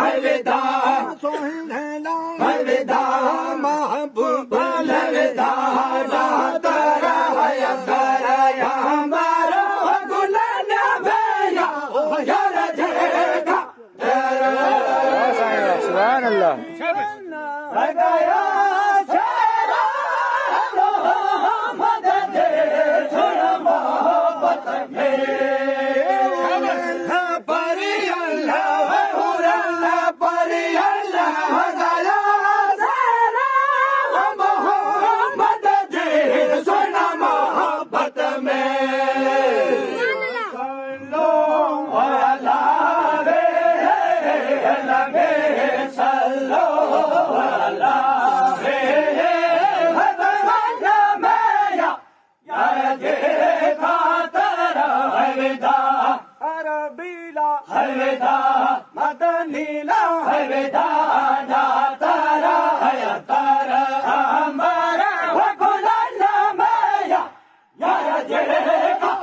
अलविदा सोहिला अलविदा महबूब अलविदा तेरा है तेरा या हमारा गुलाना भैया यार देखा सुभान अल्लाह लगाया सारा मोहम्मद दे सुना मोहब्बत में परी अल्लाह हुरल्ला परी अल्लाह लगाया सारा मोहम्मद दे सुना मोहब्बत में सल्लो अला रे लगे सल्लो अला रे भगवान मैया यार देखा तेरा अलविदा अरबीला अलविदा मदनीला अलविदा ना तारा है तारा हमारा गुलाम मैया यार देखा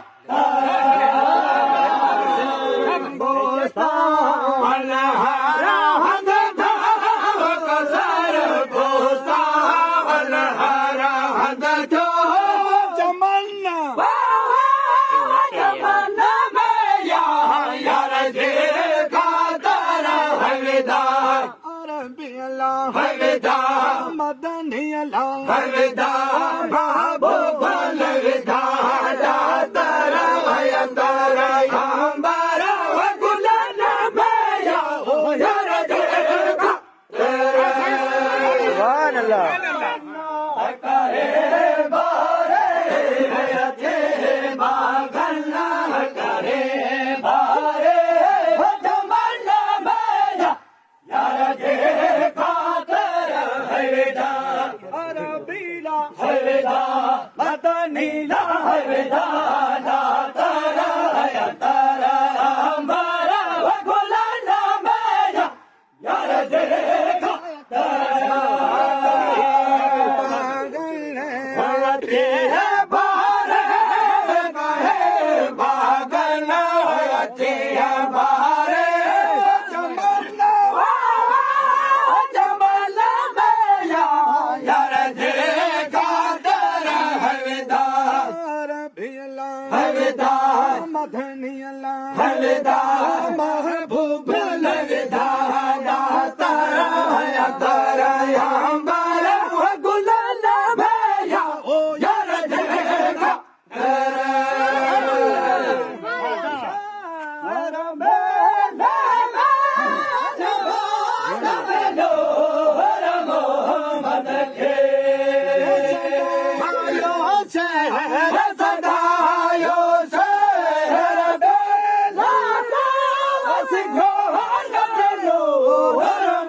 अलहारा हद कसर बोस्ता अलहारा हद जो जमन्ना जमाना मैया यार देखा तारा अलविदा अरबीला अलविदा मदनीला अलविदा महबूब अलविदा तारा है तारा हमारा गुलाम मैया यार देखा सुभान अल्लाह करे बारे अच्छे बागल्ला करे बारे जमाना मैया यार देखा तेरा अलविदा अरबीला अलविदा मदनीला अलविदा ना तारा है तारा हमारा गुलाम मैया यार देखा अच्छे बारे कहे बागल्ला अच्छे बारे जमाना मैया यार देखा तेरा अलविदा अरबीला अलविदा मदनीला अलविदा महबूब अलविदा ना तारा है तारा हमारा गुलाम मैया यार देखा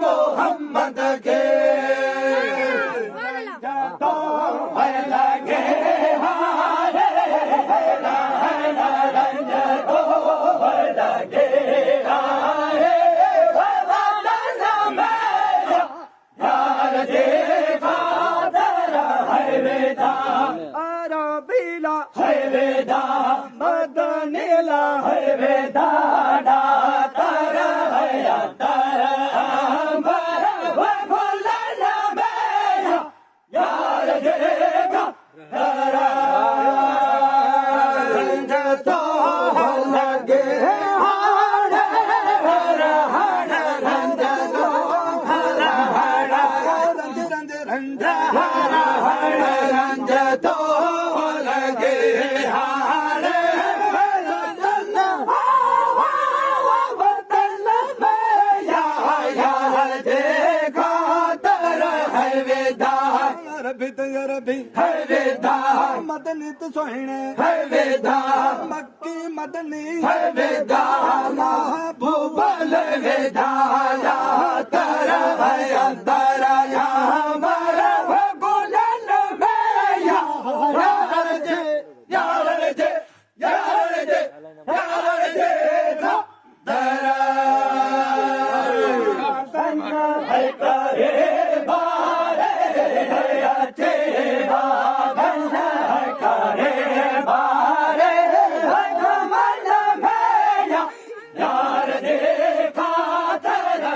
मोहम्मद के लगे हारे लगे हारे यार देखा तेरा अलविदा अरबीला अलविदा मदनीला अलविदा ना तारा है तारा हमारा गुलाम मैया यार देखा तेरा तो लगे हारे रंज तो रंज रंज रंज रंज तो लगे हारे बदल मैया यार देखा तेरा अलविदा अरबी तो अरबी अलविदा मदनी तो सोहिने अलविदा मक्की मदनी अलविदा महबूब अलविदा या तेरा है तारा या हमारा गुलाम मैया यार जे यार जे यार जे यार देखा तेरा है करे बारे अच्छे बागल्ला करे बारे जमाना मैया यार देखा तेरा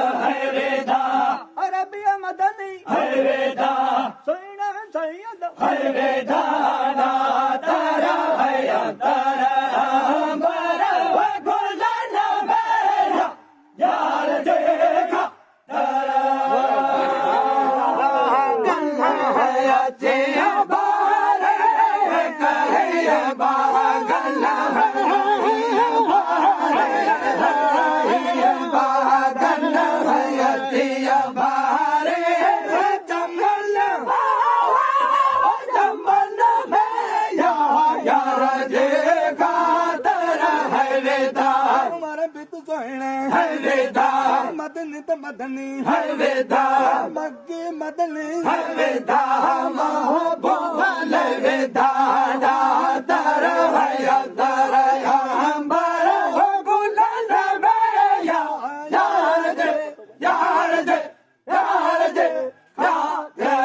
दिया बारे चमन चमन में यार जे खातर है वेदा हमारे बित सोहने है वेदा मदनी तो मदनी है वेदा मक्की मदनी है वेदा महबूबल वेदा दादर है अदर अंबर हो गुलन में यार जे यार जे यार जे यार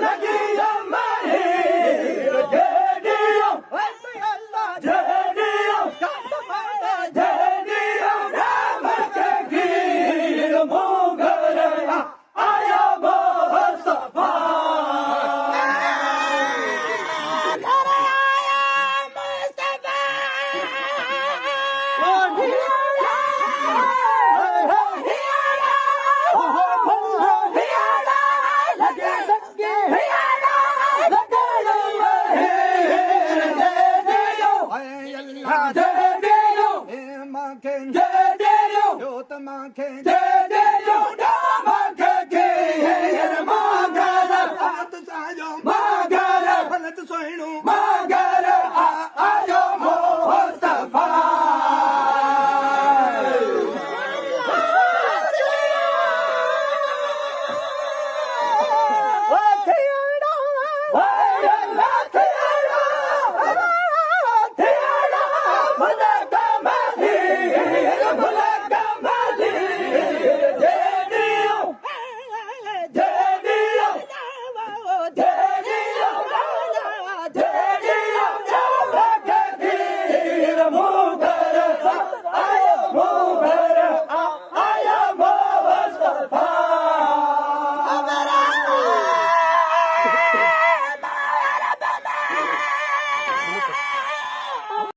लगी